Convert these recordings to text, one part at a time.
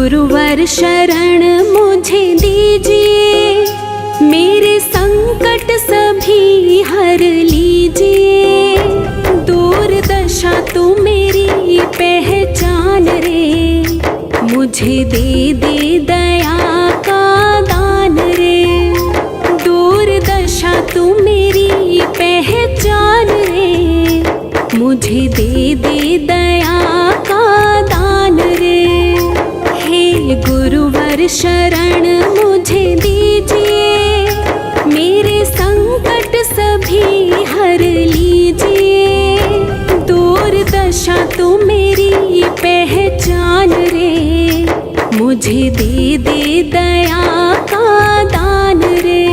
गुरुवर शरण मुझे दीजिए, मेरे संकट सभी हर लीजिए। दूर दशा तू मेरी पहचान रे, मुझे दे दे दया का दान रे। दूर दशा तू मेरी पहचान रे, मुझे दे दे दया का दान रे। हे गुरुवर शरण मुझे दीजिए, मेरे संकट सभी हर लीजिए। दूर दशा तू मेरी पहचान रे, मुझे दे दे दया का दान रे।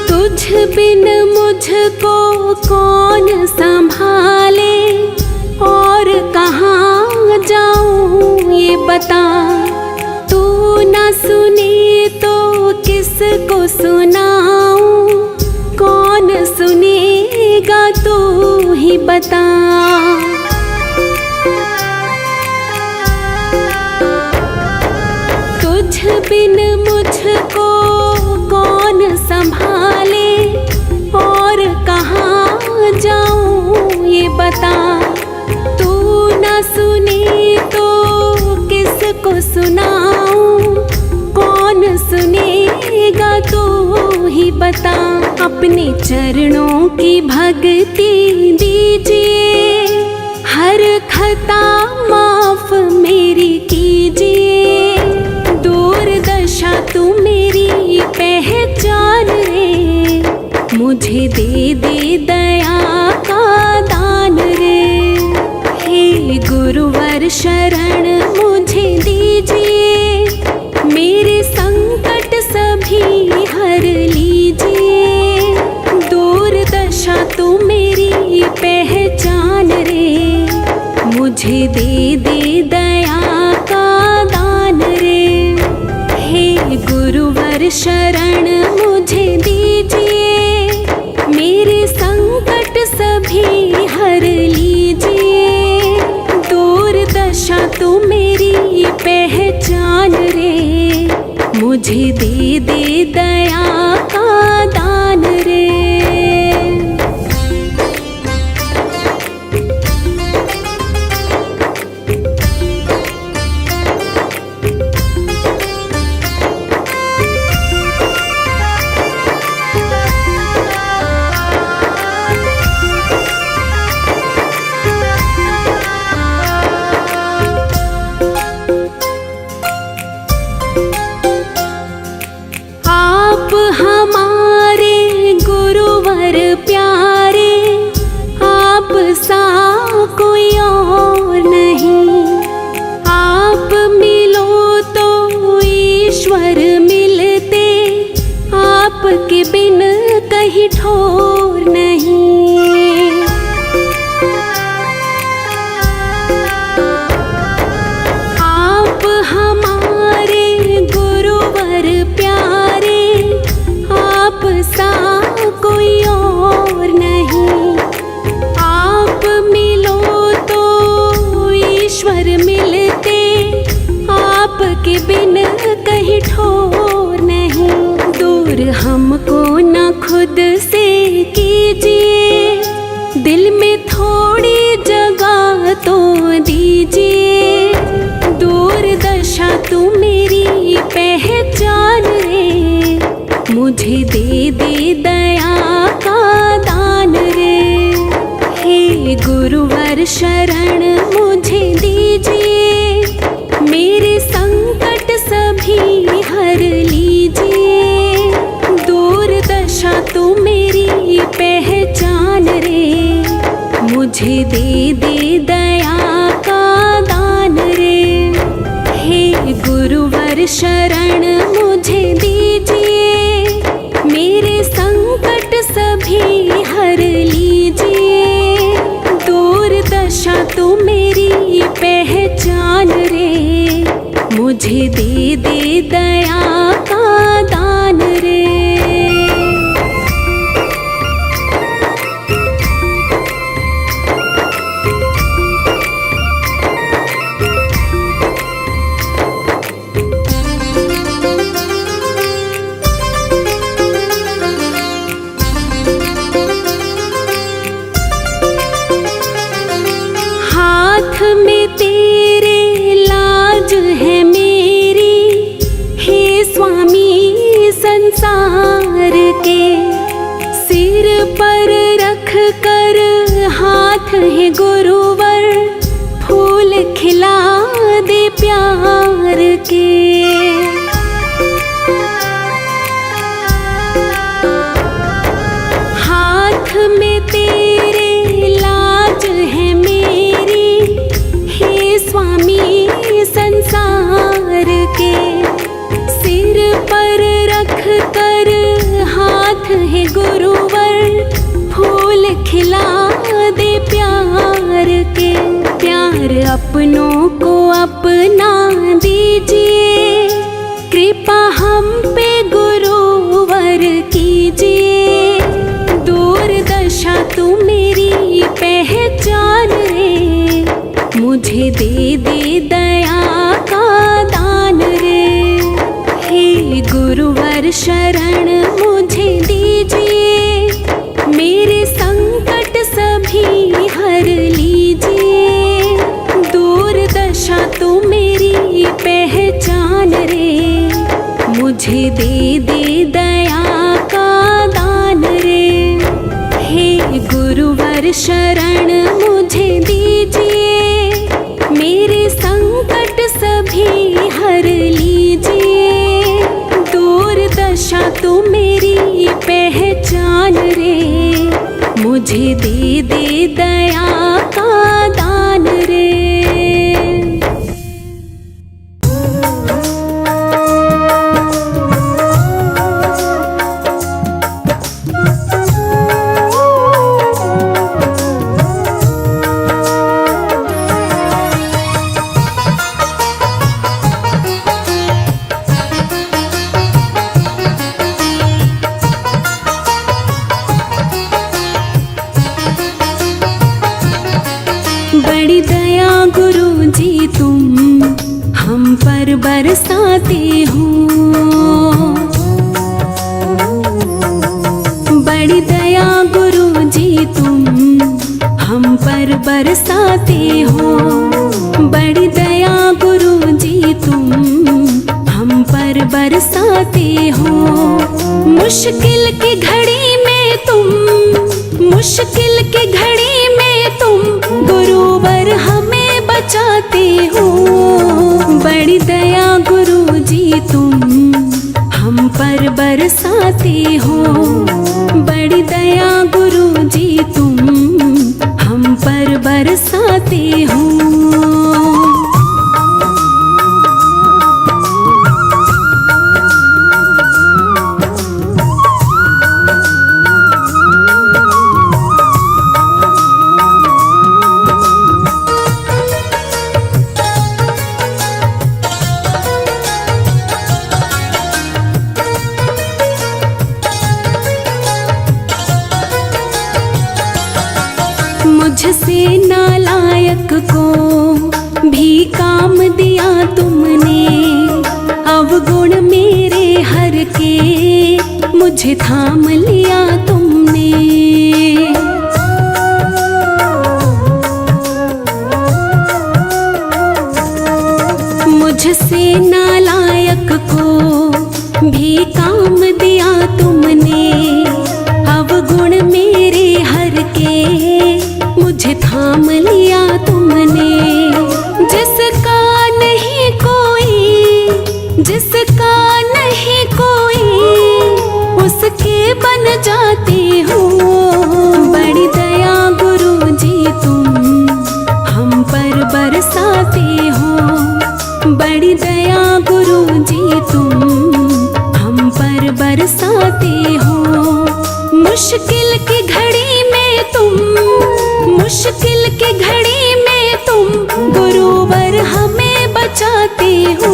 तुझ बिन मुझको कौन संभाले, और कहाँ जाऊँ ये बता। तू न सुने तो किसको सुनाऊँ, कौन सुनेगा तू ही बता। तुझ बिन मुझको कौन संभाले, और कहाँ जाऊँ ये बता। तू न सुने तो किसको सुनाऊँ, कौन सुनेगा तू ही बता। अपने चरणों की भक्ति दीजिए, हर खता माफ मेरी कीजिए। दूर दशा तू मेरी पहचान रे, मुझे दे दे दया का दान रे। हे गुरुवर शरण मुझे दीजिए, मेरे संकट सभी हर लीजिए। दूर दशा तू मेरी पहचान रे, मुझे दे दे दया का दान रे। हे गुरुवर शरण मुझे दीजिए, मेरे संकट सभी हर लीजिए। दूर दशा तू मेरी पहचान रे, मुझे दे दे दया का दान रे। हमारे गुरुवर प्यारे, आप सा कोई और नहीं। आप मिलो तो ईश्वर मिलते, आपके बिन कहीं ठोर नहीं। आप हमारे गुरुवर प्यारे, आप सा कोई और नहीं। आप मिलो तो ईश्वर मिलते, आपके बिन कहीं ठोर नहीं। दूर हमको न खुद से कीजिए, दिल में थोड़ी जगह तो दीजिए। दूर दशा तू मेरी पहचान रे, मुझे दे दे दया का दान रे। हे गुरुवर शरण मुझे दीजिए, मेरे संकट सभी हर लीजिए। दूर दशा तू मेरी पहचान रे, मुझे दे दे दया का दान रे। हे गुरुवर शरण मुझे दीजिए, मेरे संकट सभी हर लीजिए। मुझे दे दे दया का दान रे। हाथ में तेरे लाज है मेरी, हे स्वामी संसार के। सिर पर रख कर हाथ है गुरुवर, फूल खिला दे प्यार के। हाथ में तेरे लाज है मेरी, हे स्वामी संसार के। सिर पर रख कर हाथ है गुरुवर, फूल खिला दे प्यार के। प्यार अपनों को अपना दीजिए, कृपा हम पे गुरुवर कीजिए। दूर दशा तू मेरी पहचान रे, मुझे दे दे दया का दान रे। हे गुरुवर शरण मुझे दीजिए, मेरे संकट सभी हर लीजिए। दूर दशा तू मेरी पहचान रे, मुझे दे दे दया का दान रे। हे गुरुवर शरण मुझे दीजिए, मेरे संकट सभी हर लीजिए। दूर दशा तू मेरी पहचान रे, मुझे दे दे दया का दान रे। बड़ी दया गुरु जी तुम हम पर बरसाते हो। बड़ी दया गुरु जी तुम हम पर बरसाते हो। बड़ी दया गुरु जी तुम हम पर बरसाते हो। मुश्किल की घड़ी में तुम, मुश्किल की घड़ी में तुम गुरुवर हमें बचाते हो। बड़ी दया गुरु जी तुम हम पर बरसाते हो। बड़ी दया गुरु जी तुम हम पर बरसाते हो। मुझसे नालायक को भी काम दिया तुमने। अवगुण मेरे हर के मुझे थाम लिया तुमने। मुझसे नालायक को भी काम दिया तुमने। अवगुण मेरे हर के मुझे थाम लिया तुमने। जिसका नहीं कोई, जिसका नहीं कोई, उसके बन जाते हो। बड़ी दया गुरु जी तुम हम पर बरसाते हो। बड़ी दया गुरु जी तुम हम पर बरसाते हो। मुश्किल की घड़ी में तुम, मुश्किल की घड़ी में तुम गुरुवर हमें बचाते हो।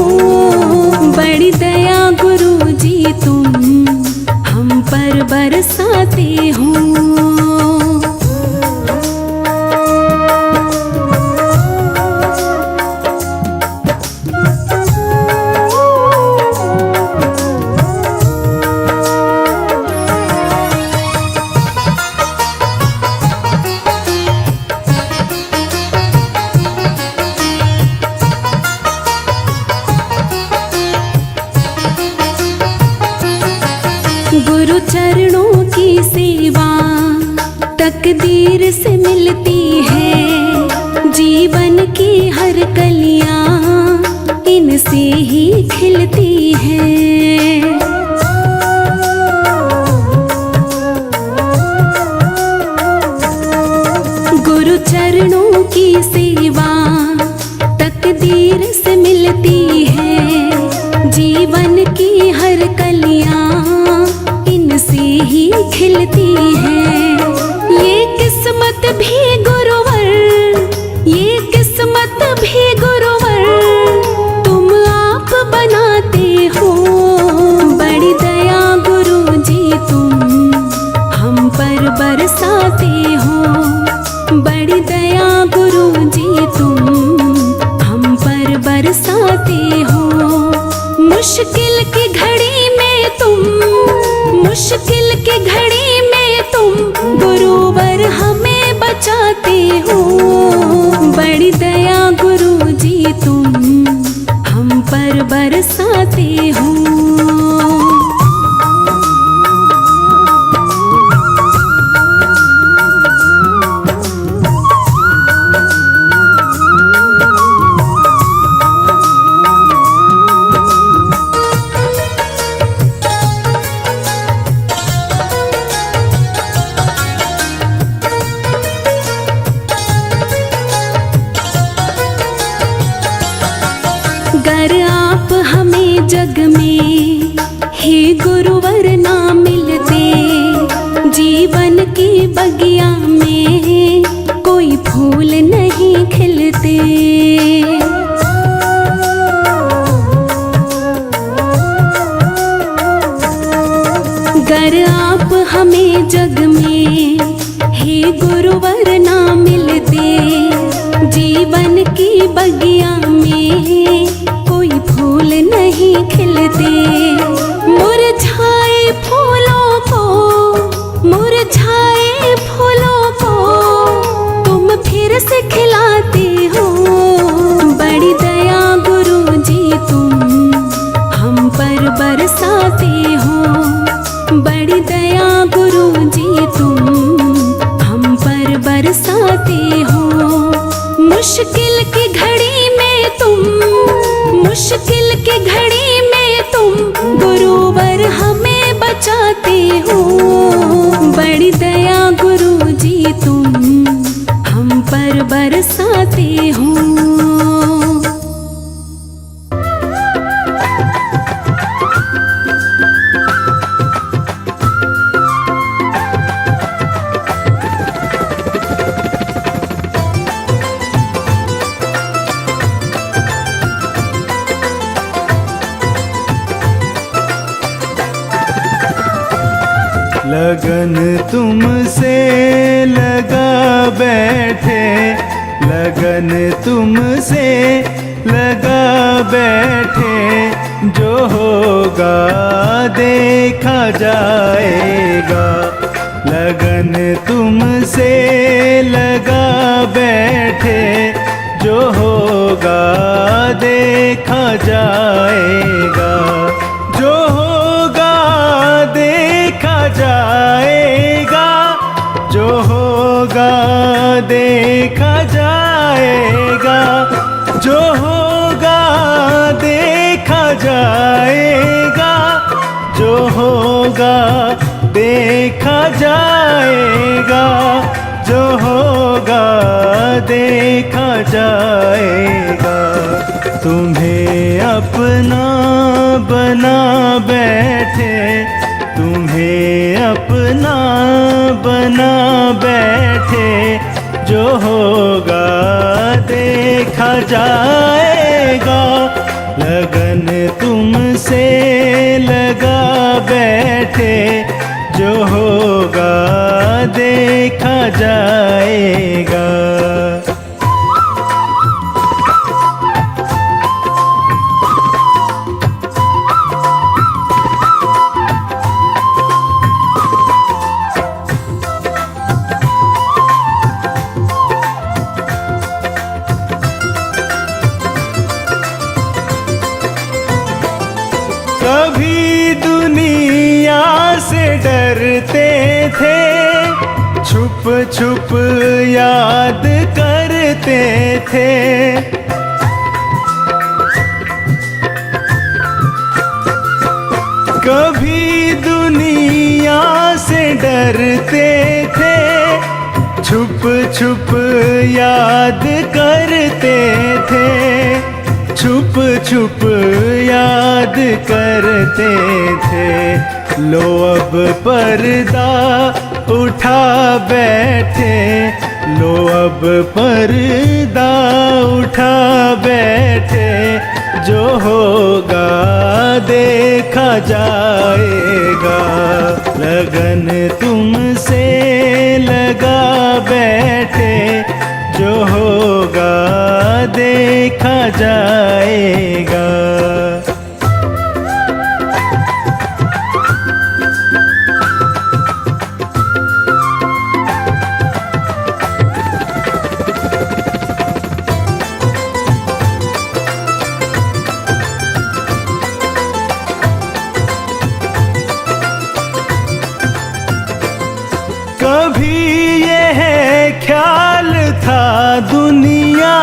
गुरु चरणों की सेवा तकदीर से मिलती है। जीवन की हर कलियां इनसे ही खिलती है। गुरु चरणों की सेवा तकदीर से मिलती है। जीवन की हर कलियां इनसे ही खिलती है। ये किस्मत भी गुरुवर, ये किस्मत भी गुरुवर तुम आप बनाते हो। बड़ी दया गुरु जी तुम हम पर बरसाते हो। बड़ी दया गुरु जी तुम हम पर बरसाते हो। मुश्किल की घड़ी में तुम, मुश्किल की घड़ी में तुम गुरुवर हमें बचाते हो। बड़ी दया गुरु जी तुम हम पर बरसाते हो। गर आप हमें जग में हे गुरुवर ना मिलते, जीवन की बगिया में कोई फूल नहीं खिलते। गर आप हमें जग में हे गुरुवर ना मिलते, जीवन की बगिया में कोई फूल नहीं खिलते। मुरझाए फूलों को, मुरझाए फूलों को तुम फिर से खिलाते हो। बड़ी दया गुरु जी तुम हम पर बरसाते हो। बड़ी दया गुरु जी तुम हम पर बरसाते हो। मुश्किल की घड़ी में तुम, मुश्किल की घड़ी में तुम गुरुवर हमें बचाते हो। बड़ी दया गुरु जी तुम हम पर बरसाते हो। लगन तुमसे लगा बैठे, लगन तुमसे लगा बैठे। जो होगा देखा जाएगा। लगन तुमसे लगा बैठे, जो होगा देखा जाएगा। जो होगा देखा जाएगा। जो होगा देखा जाएगा। जो होगा देखा जाएगा। जो होगा देखा जाएगा। जो होगा देखा जाएगा। तुम्हें अपना बना बैठे, तुम्हें अपना बना बैठे। जो होगा देखा जाएगा। लगन तुमसे लगा बैठे, जो होगा देखा जाएगा। कभी दुनिया से डरते थे, छुप छुप याद करते थे। कभी दुनिया से डरते थे, छुप छुप याद करते थे, छुप छुप याद करते थे। लो अब पर्दा उठा बैठे, लो अब पर्दा उठा बैठे, जो होगा देखा जाएगा। लगन तुमसे लगा बैठे, जो होगा देखा जाएगा। कभी यह ख्याल था दुनिया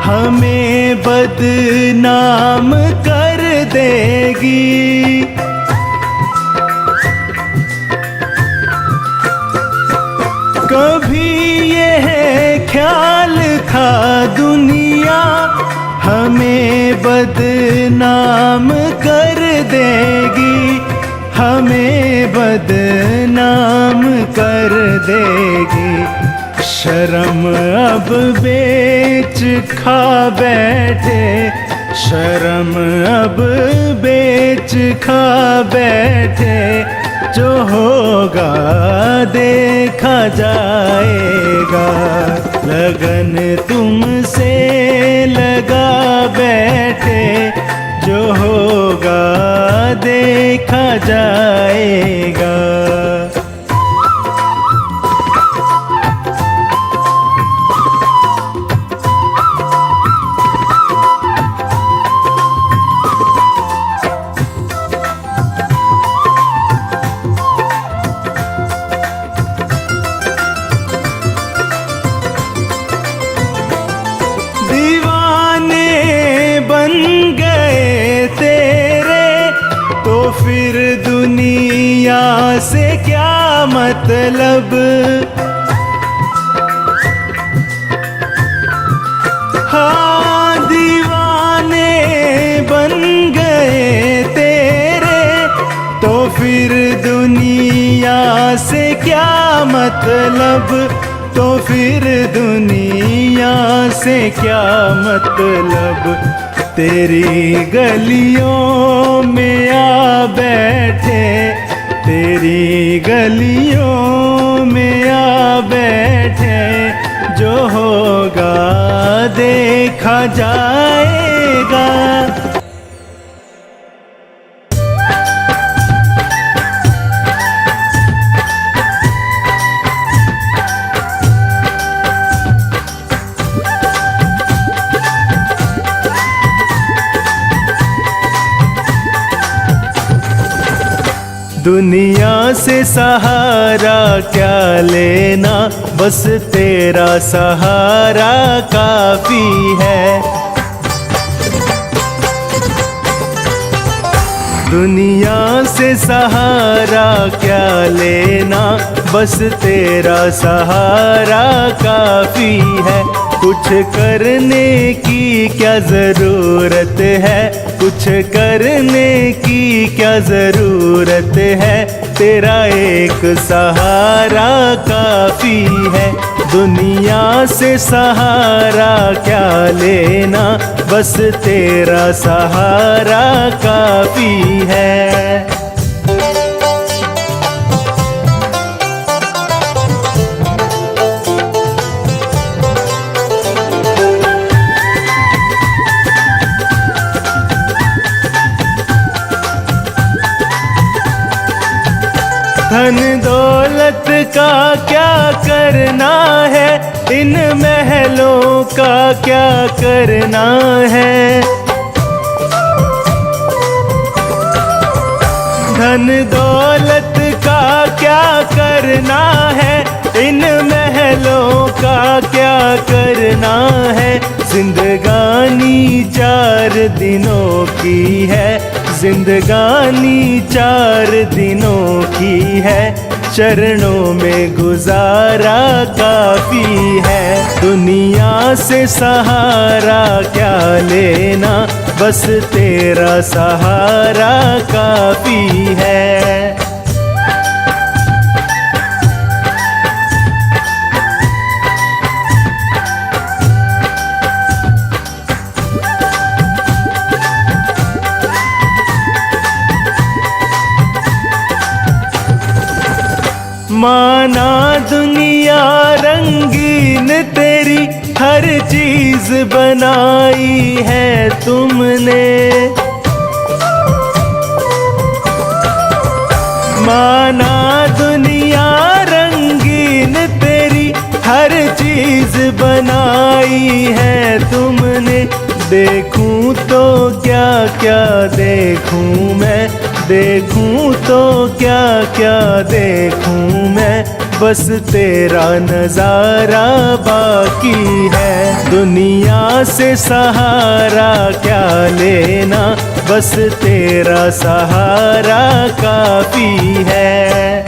हमें बदनाम कर देगी, कभी यह ख्याल था दुनिया हमें बदनाम कर देगी, हमें बदनाम कर देगी। शर्म अब बेच खा बैठे, शर्म अब बेच खा बैठे, जो होगा देखा जाएगा। लगन तुमसे लगा बैठे, जो होगा देखा जाएगा। दीवाने बन गए तेरे, तो फिर दुनिया से क्या मतलब। हाँ, दीवाने बन गए तेरे, तो फिर दुनिया से क्या मतलब, तो फिर दुनिया से क्या मतलब। तेरी गलियों में आ बैठे, तेरी गलियों में आ बैठे, जो होगा देखा जाएगा। दुनिया से सहारा क्या लेना, बस तेरा सहारा काफी है। दुनिया से सहारा क्या लेना, बस तेरा सहारा काफी है। कुछ करने की क्या जरूरत है, कुछ करने की क्या जरूरत है, तेरा एक सहारा काफी है। दुनिया से सहारा क्या लेना, बस तेरा सहारा काफी है। धन दौलत का क्या करना है, इन महलों का क्या करना है। धन दौलत का करना है, इन महलों का क्या करना है। जिंदगानी 4 दिनों की है, जिंदगानी 4 दिनों की है। चरणों में गुजारा काफी है, दुनिया से सहारा क्या लेना, बस तेरा सहारा काफी है। माना दुनिया रंगीन तेरी, हर चीज बनाई है तुमने। माना दुनिया रंगीन तेरी, हर चीज बनाई है तुमने। देखूं तो क्या क्या देखूं मैं, देखूं तो क्या क्या देखूं मैं, बस तेरा नजारा बाकी है। दुनिया से सहारा क्या लेना, बस तेरा सहारा काफी है।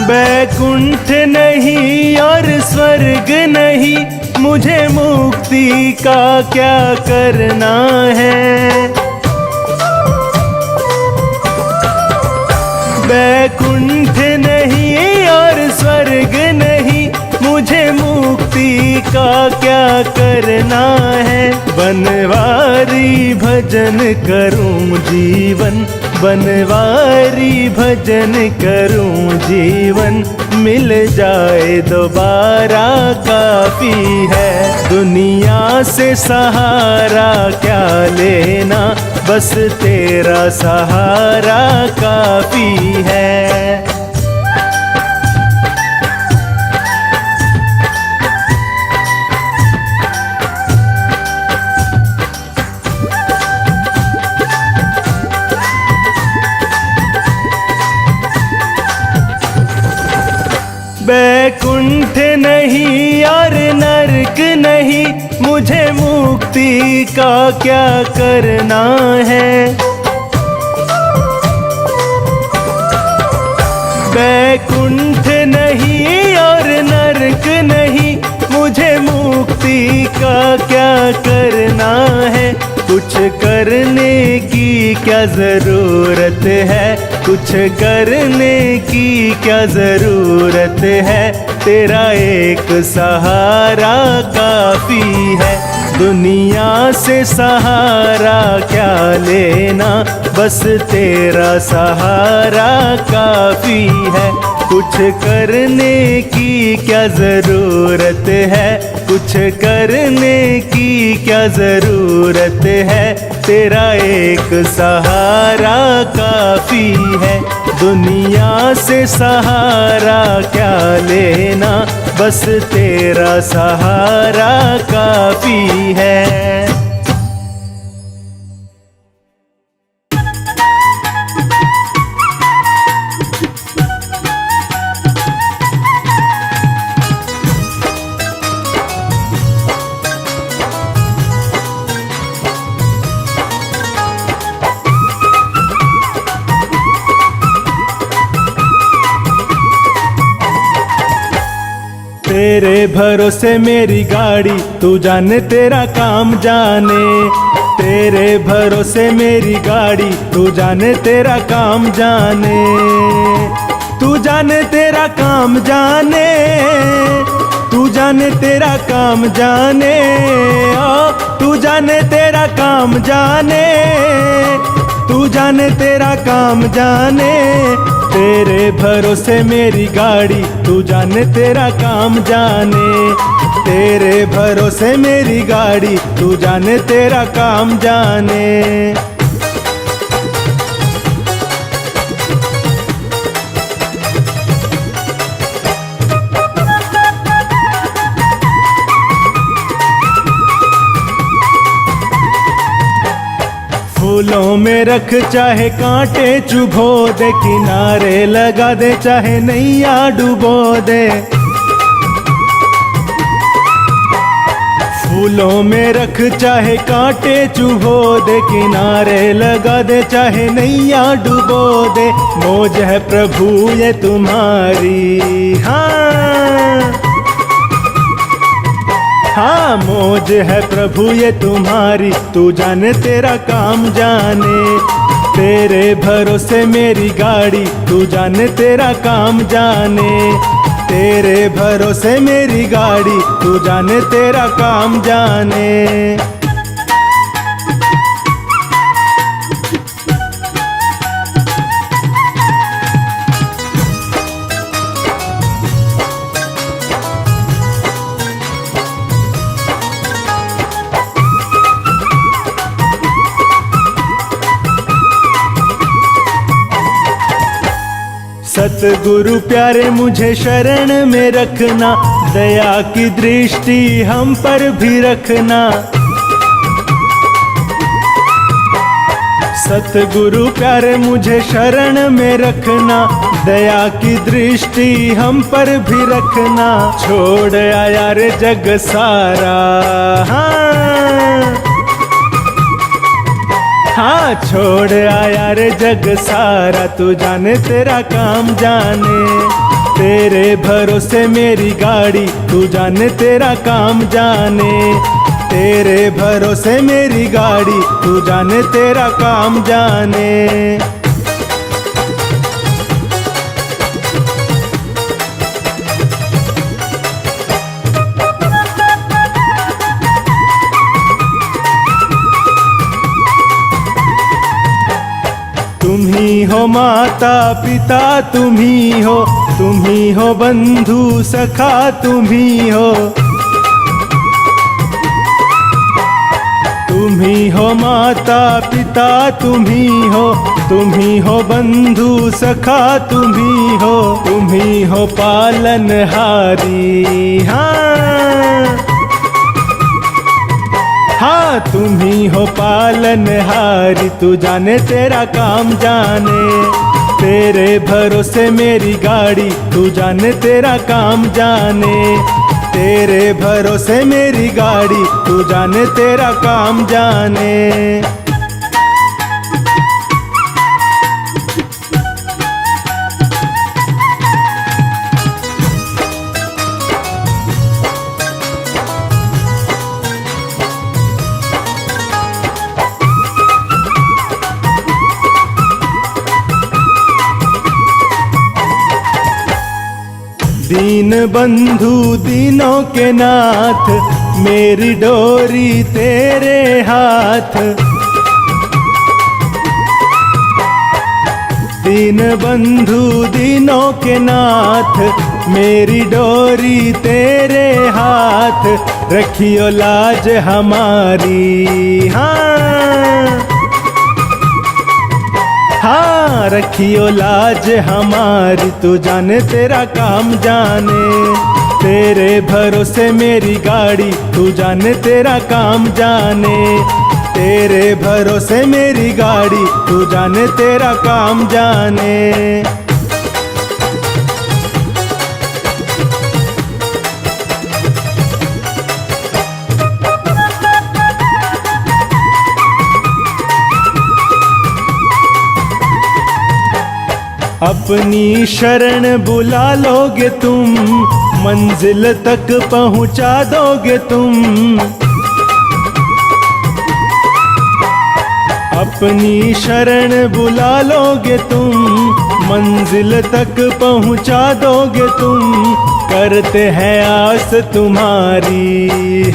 बैकुंठ नहीं और स्वर्ग नहीं, मुझे मुक्ति का क्या करना है। बैकुंठ नहीं और स्वर्ग नहीं, मुझे मुक्ति का क्या करना है। बनवारी भजन करूं जीवन, बनवारी भजन करूं जीवन, मिल जाए दोबारा काफी है। दुनिया से सहारा क्या लेना, बस तेरा सहारा काफी है। बैकुंठ नहीं और नरक नहीं, मुझे मुक्ति का क्या करना है। बैकुंठ नहीं और नरक नहीं, मुझे मुक्ति का क्या करना है। कुछ करने की क्या जरूरत है, कुछ करने की क्या जरूरत है। तेरा एक सहारा काफी है, दुनिया से सहारा क्या लेना, बस तेरा सहारा काफी है। कुछ करने की क्या जरूरत है, कुछ करने की क्या जरूरत है। तेरा एक सहारा काफी है, दुनिया से सहारा क्या लेना, बस तेरा सहारा काफी है। तेरे भरोसे मेरी गाड़ी, तू जाने तेरा काम जाने। तेरे भरोसे मेरी गाड़ी, तू जाने तेरा काम जाने। तू जाने तेरा काम जाने, तू जाने तेरा काम जाने। ओ तू जाने तेरा काम जाने, तू जाने तेरा काम जाने। तेरे भरोसे मेरी गाड़ी, तू जाने तेरा काम जाने। तेरे भरोसे मेरी गाड़ी, तू जाने तेरा काम जाने। फूलों में रख चाहे कांटे चुभो दे, किनारे लगा दे चाहे नैया डुबो दे। फूलों में रख चाहे कांटे चुभो दे, किनारे लगा दे चाहे नैया डुबो दे। मौज है प्रभु ये तुम्हारी, हाँ हाँ मौज है प्रभु ये तुम्हारी, तू जाने तेरा काम जाने। तेरे भरोसे मेरी गाड़ी, तू जाने तेरा काम जाने। तेरे भरोसे मेरी गाड़ी, तू जाने तेरा काम जाने। सतगुरु प्यारे मुझे शरण में रखना, दया की दृष्टि हम पर भी रखना। सतगुरु प्यारे मुझे शरण में रखना, दया की दृष्टि हम पर भी रखना। छोड़ आया रे जग सारा, हाँ छोड़ आया रे जग सारा, तू जाने तेरा काम जाने। तेरे भरोसे मेरी गाड़ी, तू जाने तेरा काम जाने। तेरे भरोसे मेरी गाड़ी, तू जाने तेरा काम जाने। तुम ही हो माता पिता, तुम ही हो बंधु सखा, तुम ही हो। तुम ही हो माता पिता, तुम ही हो बंधु सखा, तुम ही हो पालनहारी, हाँ तुम ही हो पालनहारी, तू जाने तेरा काम जाने। तेरे भरोसे मेरी गाड़ी, तू जाने तेरा काम जाने। तेरे भरोसे मेरी गाड़ी, तू जाने तेरा काम जाने। दीन बंधु दीनों के नाथ, मेरी डोरी तेरे हाथ। दीन बंधु दीनों के नाथ, मेरी डोरी तेरे हाथ। रखियो लाज हमारी, हाँ रखियो लाज हमारी, तू जाने तेरा काम जाने। तेरे भरोसे मेरी गाड़ी, तू जाने तेरा काम जाने। तेरे भरोसे मेरी गाड़ी, तू जाने तेरा काम जाने। अपनी शरण बुला लोगे तुम, मंजिल तक पहुंचा दोगे तुम। अपनी शरण बुला लोगे तुम, मंजिल तक पहुंचा दोगे तुम। करते हैं आस तुम्हारी,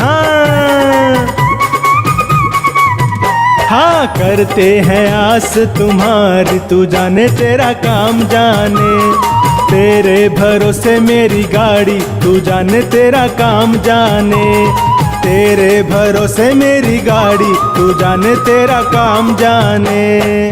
हाँ करते हैं आस तुम्हारी, तू जाने तेरा काम जाने। तेरे भरोसे मेरी गाड़ी, तू जाने तेरा काम जाने। तेरे भरोसे मेरी गाड़ी, तू जाने तेरा काम जाने।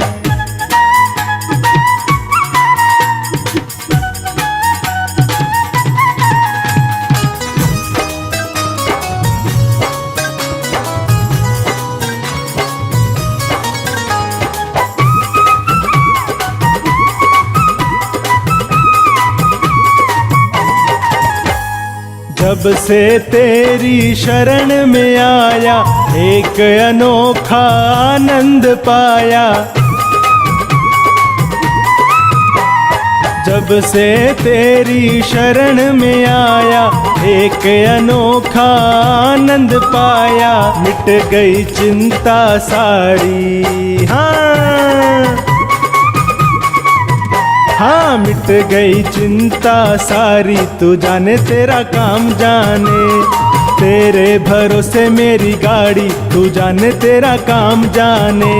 जब से तेरी शरण में आया एक अनोखा आनंद पाया। जब से तेरी शरण में आया एक अनोखा आनंद पाया। मिट गई चिंता सारी, हाँ मिट गई चिंता सारी। तू जाने तेरा काम जाने, तेरे भरोसे मेरी गाड़ी। तू जाने तेरा काम जाने,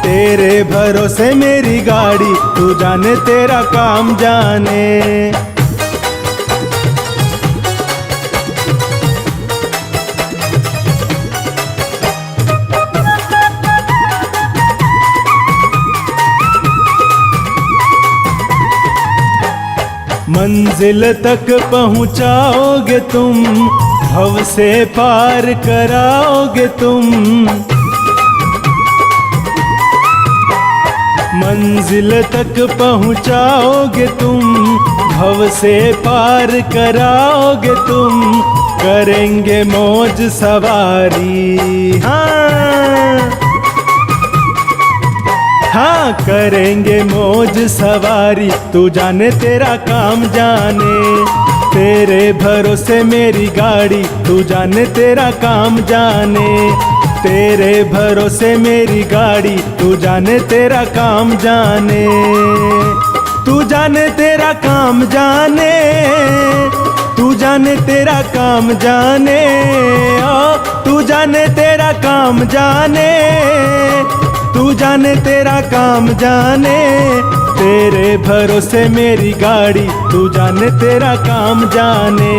तेरे भरोसे मेरी गाड़ी। तू जाने तेरा काम जाने। मंजिल तक पहुँचाओगे तुम, भव से पार कराओगे तुम। मंजिल तक पहुँचाओगे तुम, भव से पार कराओगे तुम। करेंगे मौज सवारी, हाँ करेंगे मौज सवारी। तू जाने तेरा काम जाने, तेरे भरोसे मेरी गाड़ी। तू जाने तेरा काम जाने, तेरे भरोसे मेरी गाड़ी। तू जाने तेरा काम जाने, तू जाने तेरा काम जाने, तू जाने तेरा काम जाने। ओ तू जाने तेरा काम जाने, तू जाने तेरा काम जाने। तेरे भरोसे मेरी गाड़ी। तू जाने तेरा काम जाने,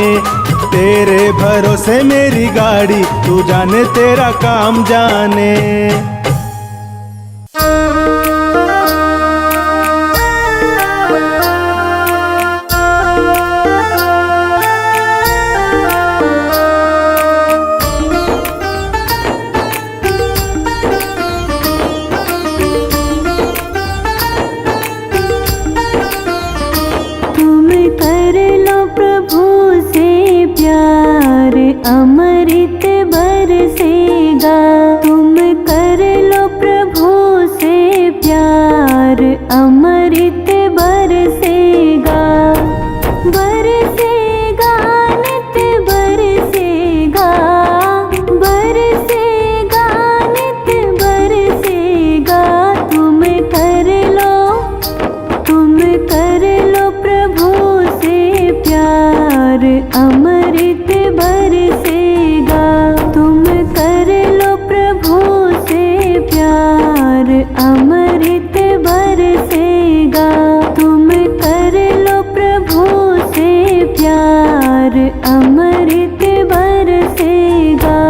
तेरे भरोसे मेरी गाड़ी। तू जाने तेरा काम जाने। अमृत बरसेगा, तुम कर लो प्रभु से प्यार। अमृत बरसेगा, बरसेगा नित बरसेगा, बरसेगा नित बरसेगा। तुम कर लो प्रभु से प्यार। अमृत बरसेगा, तुम कर लो प्रभु से प्यार। अमृत बरसेगा, तुम कर लो प्रभु से प्यार। अमृत बरसेगा।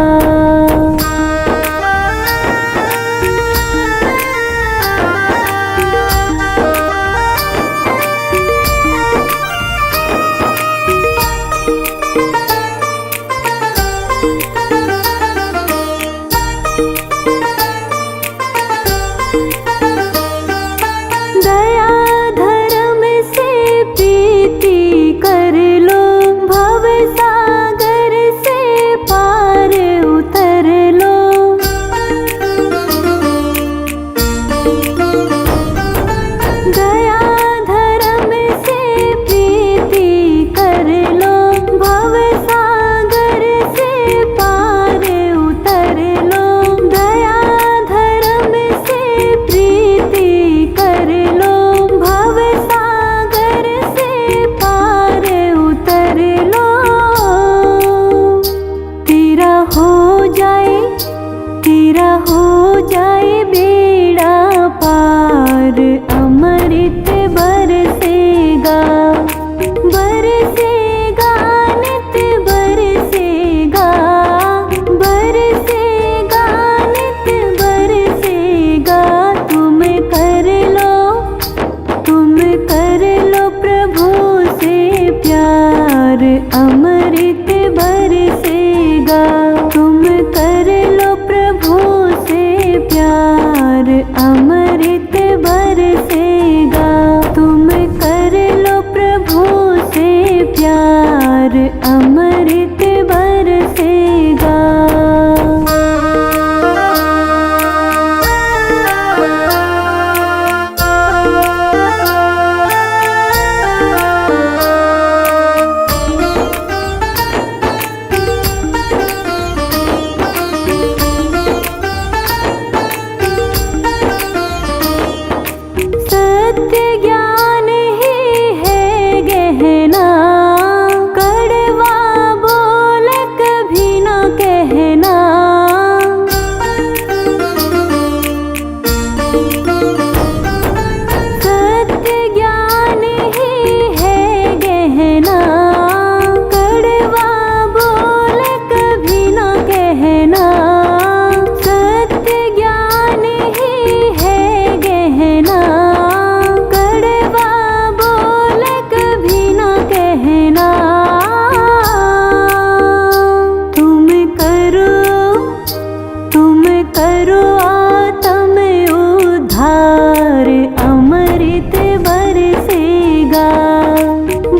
करो आत्म उद्धार, अमृत बरसेगा,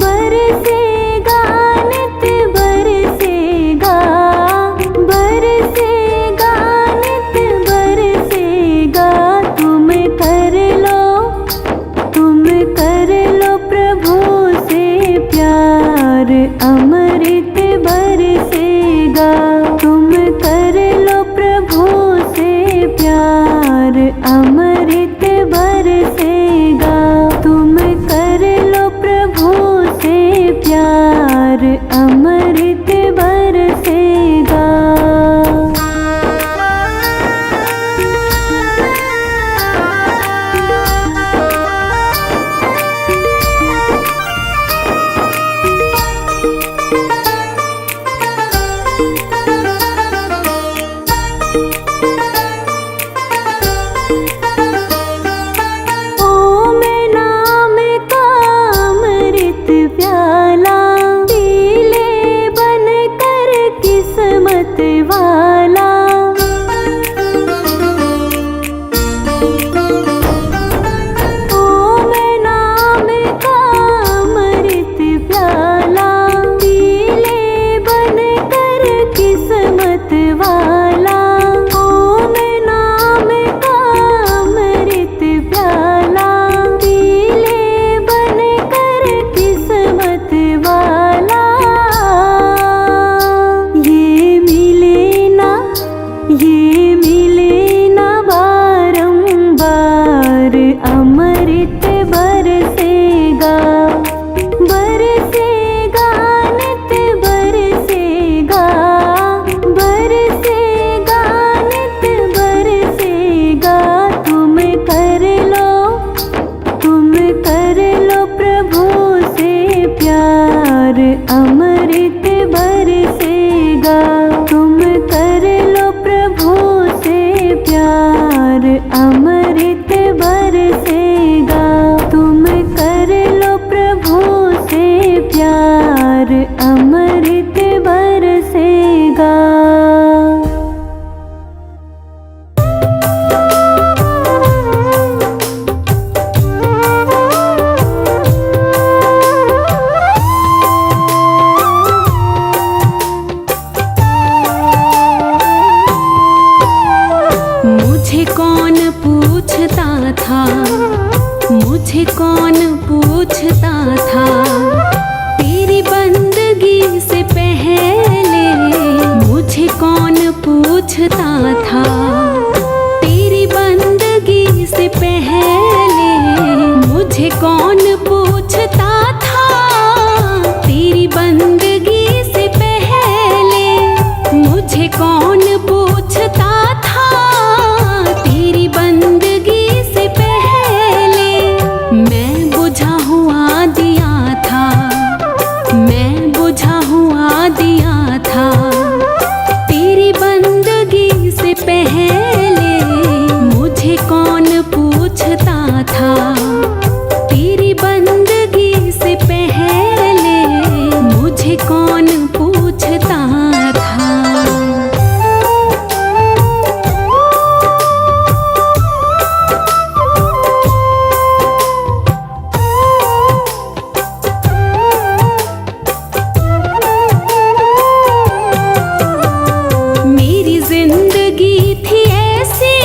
बरसेगा नित बरसेगा, बरसेगा नित बरसेगा। तुम कर लो प्रभु से प्यार, अमृत बरसेगा। तुम कर लो प्रभु से प्यार, अमृत बरसेगा। तुम कर लो प्रभु से प्यार, अमृत बरसेगा। प्याला पी ले बन कर किस्मत वाला, ओ मैं नाम का अमृत प्याला पी ले बन कर किस्मत वाला, ओ मैं नाम का अमृत प्याला पी ले बन कर किस्मत वाला। ये मिले ना बारंबार, अमृत बरसेगा, बरसेगा नित बरसेगा, बरसेगा नित बरसेगा। तुम कर लो प्रभु से प्यार, अमृत बरसेगा। तुम कर लो प्रभु से प्यार, अमृत बरसेगा। तुम कर लो प्रभु से प्यार, अमृत बरसेगा। मुझे कौन पूछता था, मुझे कौन पूछता था, तेरी बंदगी से पहले मुझे कौन पूछता था, तेरी बंदगी से पहले मुझे कौन पूछता था, तेरी बंदगी से पहले मुझे कौन पूछता था, तेरी बंदगी से पहले मैं बुझा हुआ दिया था, मैं बुझा हुआ दिया था, तेरी बंदगी से पहले मुझे कौन पूछता था, तेरी बंदगी से पहले मुझे कौन पूछता था। मेरी जिंदगी थी ऐसी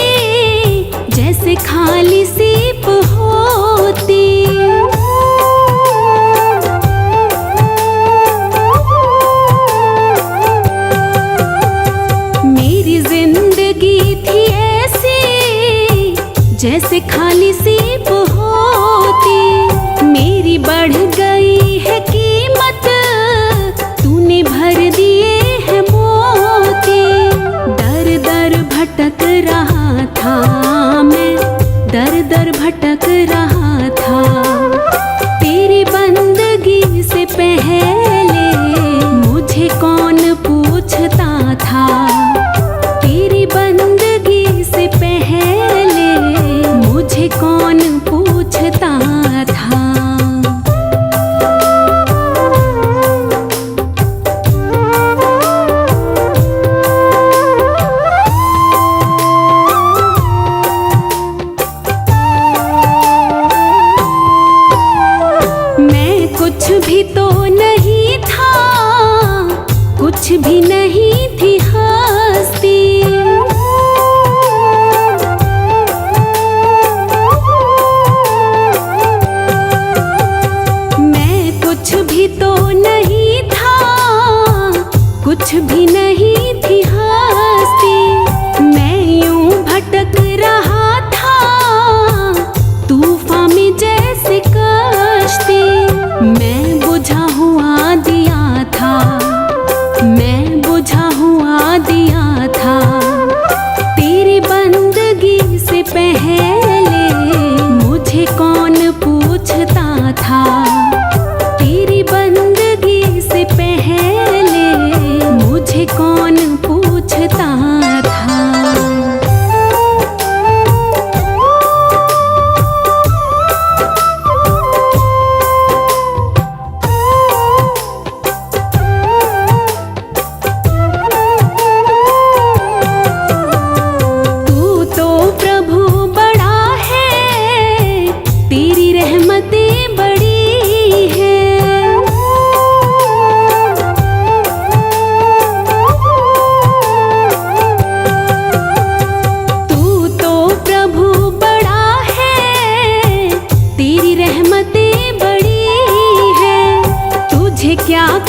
जैसे खाली सीप होती, मेरी जिंदगी थी ऐसी जैसे खाली सीप होती। मेरी बढ़ गई है कीमत, तूने भर दिए हैं मोती। दर दर भटक रहा था मैं, दर दर भटक रहा था, तेरी बंदगी से पहले मुझे कौन पूछता था, तेरी बंदगी से पहले मुझे कौन पूछता था।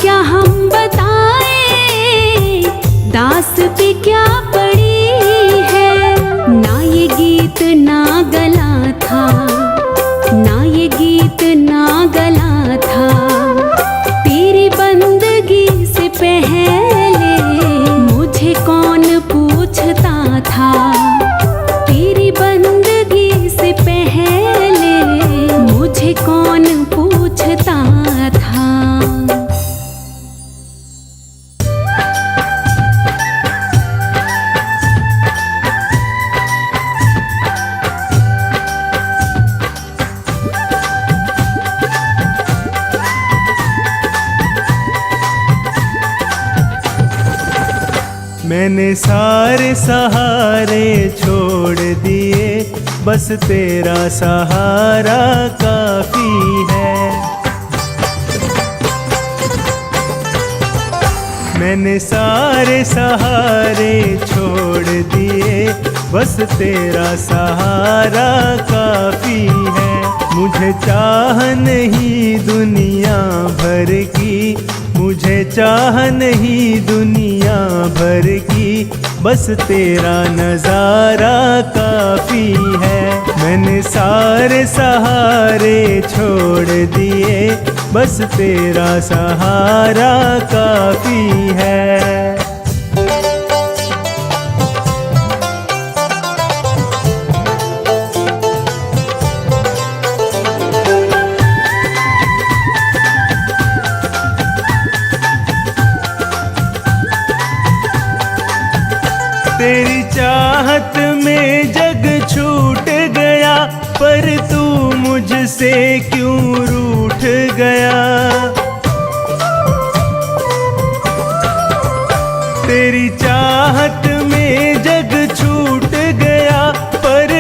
क्या हम बताएं दास पे क्या पड़ी है। ना ये गीत ना गला था, ना ये गीत ना गला था। तेरी बंदगी से पहले मुझे कौन पूछता था। तेरी बंदगी से पहले मुझे कौन पूछता था। मैंने सारे सहारे छोड़ दिए, बस तेरा सहारा काफी है। मैंने सारे सहारे छोड़ दिए, बस तेरा सहारा काफी है। मुझे चाह नहीं दुनिया भर की, मुझे चाह नहीं दुनिया भर की, बस तेरा नज़ारा काफ़ी है। मैंने सारे सहारे छोड़ दिए, बस तेरा सहारा काफ़ी है। तेरी चाहत में जग छूट गया, पर तू मुझसे क्यों रूठ गया। तेरी चाहत में जग छूट गया, पर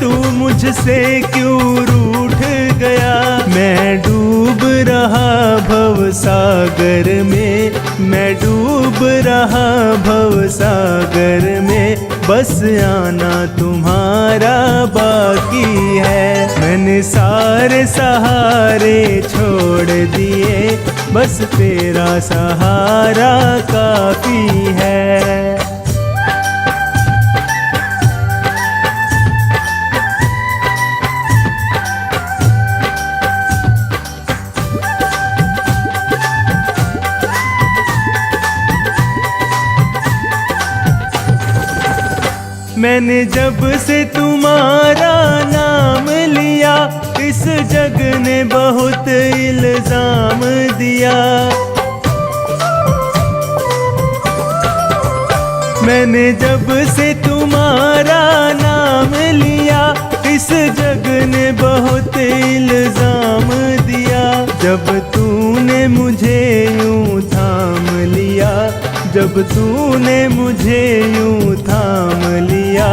तू मुझसे क्यों रूठ गया। मैं डूब रहा भव सागर में, मैं डूब रहा भव सागर में, बस आना तुम्हारा बाकी है। मैंने सारे सहारे छोड़ दिए, बस तेरा सहारा काफी है। मैंने जब से तुम्हारा नाम लिया, इस जग ने बहुत इल्जाम दिया। मैंने जब से तुम्हारा नाम लिया, इस जग ने बहुत इल्जाम दिया। जब तूने मुझे यूं थाम लिया, जब तूने मुझे यूं थाम लिया,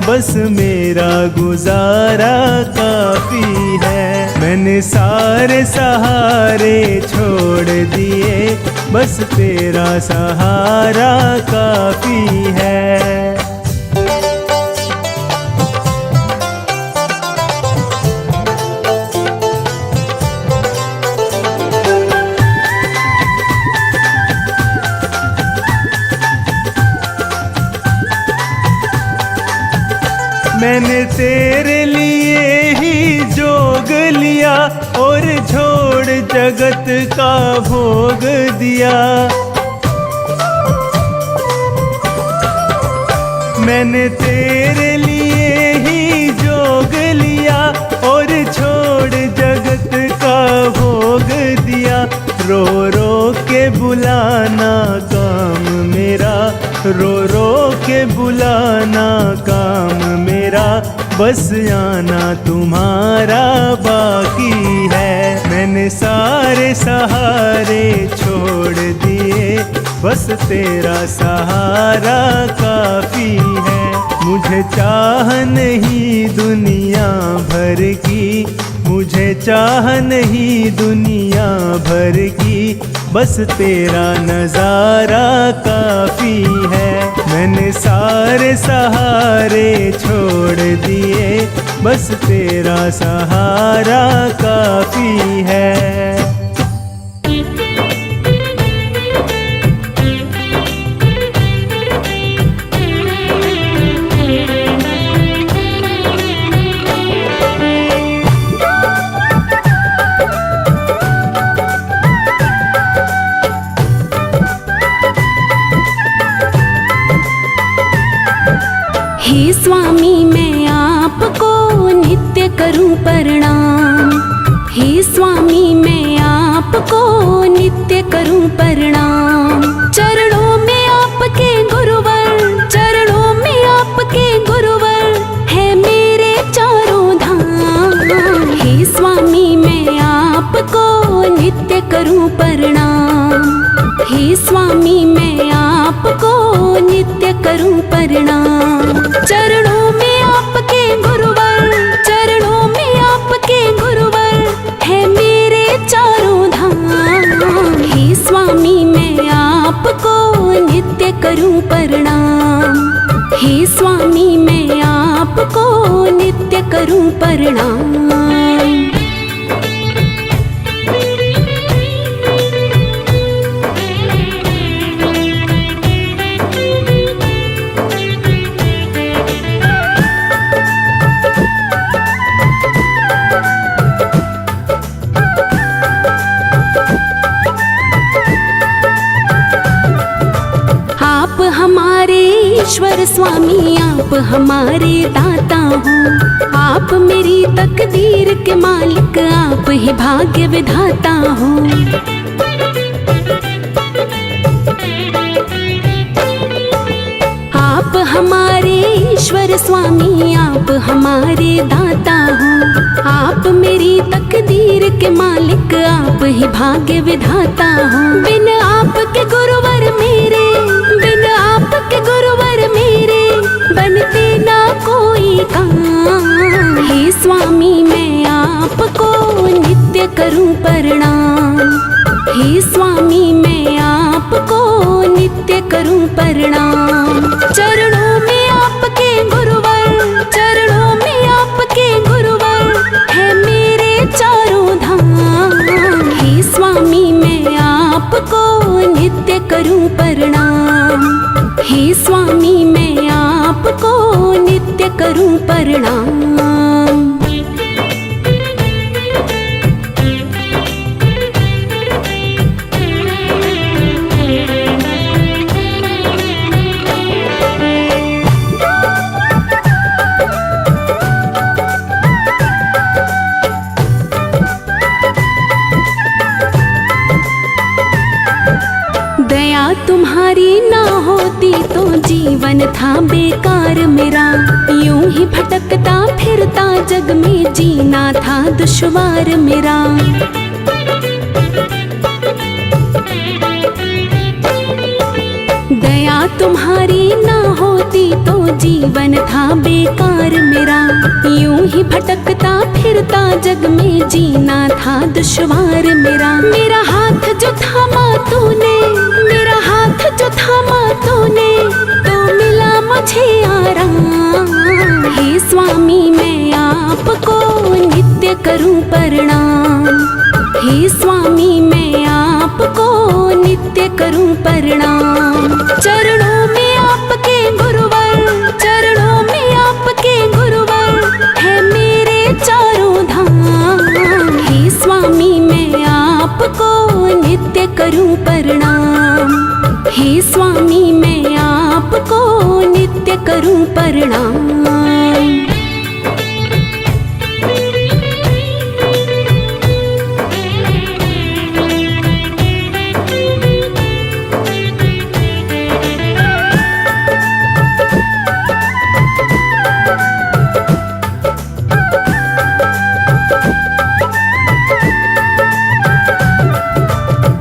बस मेरा गुजारा काफी है। मैंने सारे सहारे छोड़ दिए, बस तेरा सहारा काफी है। मैंने तेरे लिए ही जोग लिया, और छोड़ जगत का भोग दिया। मैंने तेरे लिए ही जोग लिया, और छोड़ जगत का भोग दिया। रो रो के बुलाना काम मेरा, रो रो के बुलाना काम मेरा, बस आना तुम्हारा बाकी है। मैंने सारे सहारे छोड़ दिए, बस तेरा सहारा काफी है। मुझे चाह नहीं दुनिया भर की, मुझे चाह नहीं दुनिया भर की, बस तेरा नज़ारा काफ़ी है। मैंने सारे सहारे छोड़ दिए, बस तेरा सहारा काफ़ी है। स्वामी मैं आपको नित्य करूं प्रणाम। हे स्वामी मैं आपको नित्य करूं प्रणाम। चरणों में आपके गुरुवर, चरणों में आपके गुरुवर है मेरे चारों धाम। हे स्वामी मैं आपको नित्य करूं प्रणाम। हे स्वामी मैं आपको नित्य करूं प्रणाम। चरणों में आपके गुरुवर, चरणों में आपके गुरुवर है मेरे चारों धाम। हे स्वामी मैं आपको नित्य करूं प्रणाम। हे स्वामी मैं आपको नित्य करूं प्रणाम। आप हमारे ईश्वर स्वामी, आप हमारे दाता हो। आप मेरी तकदीर के मालिक, आप ही भाग्य विधाता हो। आप हमारे ईश्वर स्वामी, आप हमारे दाता हो। आप मेरी तकदीर के मालिक, आप ही भाग्य विधाता हो। बिन आपके गुरुवर मेरे, बिन आपके गुरुवर मेरे बनते ना कोई काम। हे स्वामी मैं आपको नित्य करूं प्रणाम। हे स्वामी मैं आपको नित्य करूं प्रणाम। चरणों में आपके गुरुवर, चरणों में आपके गुरुवर है मेरे चारों धाम। हे स्वामी मैं आपको नित्य करूं प्रणाम। हे स्वामी मैं आपको नित्य करूं प्रणाम। दया तुम्हारी ना होती तो जीवन था बेकार मेरा। यूं ही भटकता फिरता जग में जीना था दुश्वार मेरा। दया तुम्हारी ना होती तो जीवन था बेकार मेरा। यूं ही भटकता फिरता जग में जीना था दुश्वार मेरा। मेरा हाथ जो थामा तूने, मेरा हाथ जो थामा तूने तो मिला मुझे आराम। हे स्वामी मैं आपको नित्य करूं प्रणाम। हे स्वामी मैं आपको नित्य करूं प्रणाम। चरणों में आपके गुरुवर, चरणों में आपके गुरुवर है मेरे चारों धाम। हे स्वामी मैं आपको नित्य करूं प्रणाम। हे स्वामी मैं आपको नित्य करूं प्रणाम।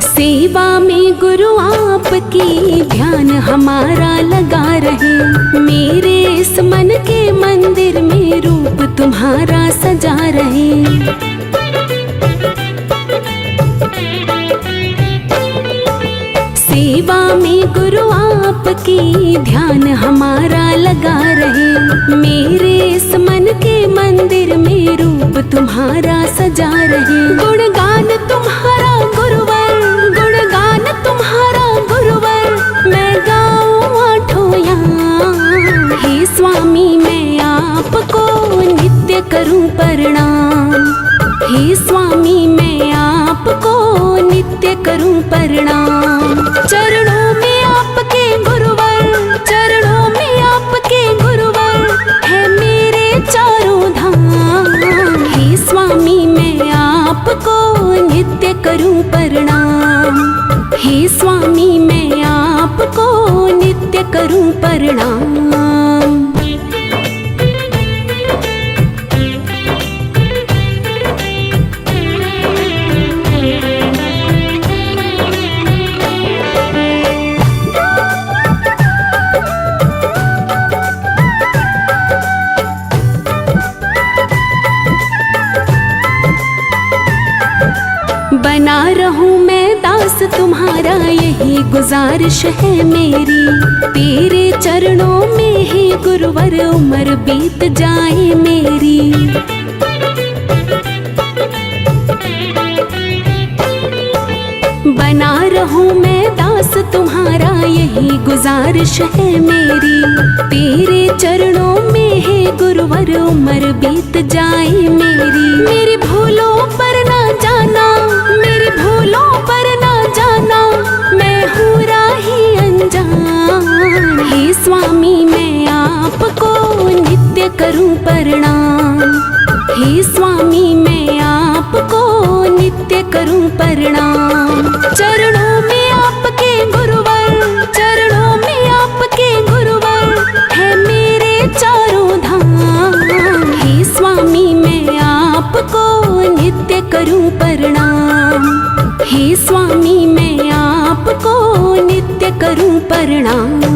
सेवा में गुरु आपकी ध्यान हमारा लगा रहे। मेरे इस मन के मंदिर में रूप तुम्हारा सजा रहे। सेवा में गुरु आपकी ध्यान हमारा लगा रहे। मेरे इस मन के मंदिर में रूप तुम्हारा सजा रहे। गुणगान तुम्हारा गुरुवर, गुणगान तुम्हारा गुरुवर मैं गाऊं आठों याम। हे स्वामी मैं आपको नित्य करूं प्रणाम। हे स्वामी मैं आपको नित्य करूं प्रणाम। चरणों में आपके गुरुवर, चरणों में आपके गुरुवर करूं प्रणाम। हे स्वामी मैं आपको नित्य करूं प्रणाम। बना रहूं मैं दास तुम्हारा यही गुजारिश है मेरी। तेरे चरणों में ही गुरुवर उम्र बीत जाए मेरी। बना रहूं मैं दास तुम्हारा यही गुजारिश है मेरी। तेरे चरणों में ही गुरुवर उम्र बीत जाए मेरी। मेरी भूलों पर ना जाना, मेरी भूलों पर ना जाना, मैं हूँ राही अनजान। हे स्वामी मैं आपको नित्य करूं प्रणाम। हे स्वामी मैं आपको नित्य करूं प्रणाम। चरणों में आपके गुरुवर, चरणों में आपके गुरुवर है मेरे चारों धाम। हे स्वामी मैं आपको नित्य करूं प्रणाम। हे स्वामी मैं आपको नित्य करूं प्रणाम।